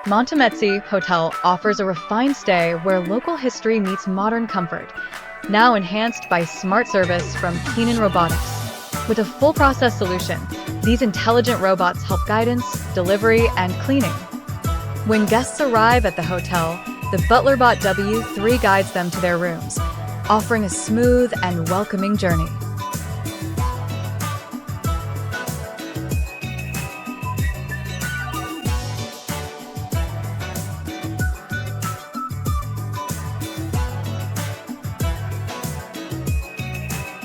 Montemezzi Hotel offers a refined stay where local history meets modern comfort, now enhanced by smart service from Keenon Robotics. With a full-process solution, these intelligent robots help guidance, delivery, and cleaning. When guests arrive at the hotel, the ButlerBot W3 guides them to their rooms, offering a smooth and welcoming journey.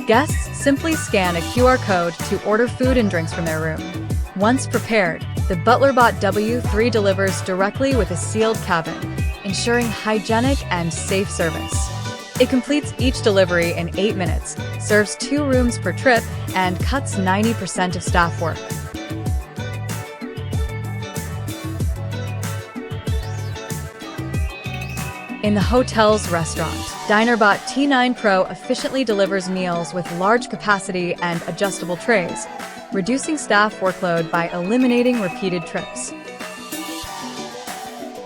Guests simply scan a QR code to order food and drinks from their room. Once prepared, the ButlerBot W3 delivers directly with a sealed cabin, ensuring hygienic and safe service. It completes each delivery in 8 minutes, serves 2 rooms per trip, and cuts 90% of staff work. In the hotel's restaurant, DinerBot T9 Pro efficiently delivers meals with large capacity and adjustable trays, reducing staff workload by eliminating repeated trips.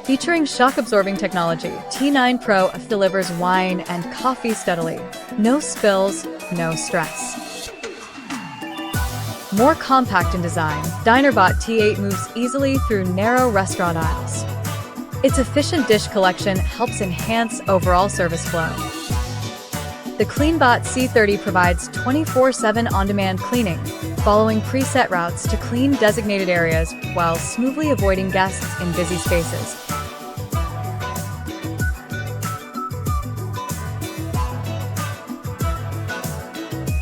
Featuring shock-absorbing technology, T9 Pro delivers wine and coffee steadily. No spills, no stress. More compact in design, DinerBot T8 moves easily through narrow restaurant aisles. Its efficient dish collection helps enhance overall service flow. The CleanBot C30 provides 24/7 on-demand cleaning, following preset routes to clean designated areas while smoothly avoiding guests in busy spaces.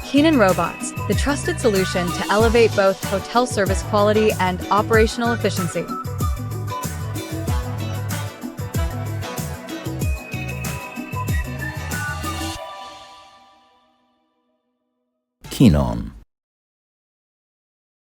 Keenon Robots, the trusted solution to elevate both hotel service quality and operational efficiency. Keenon.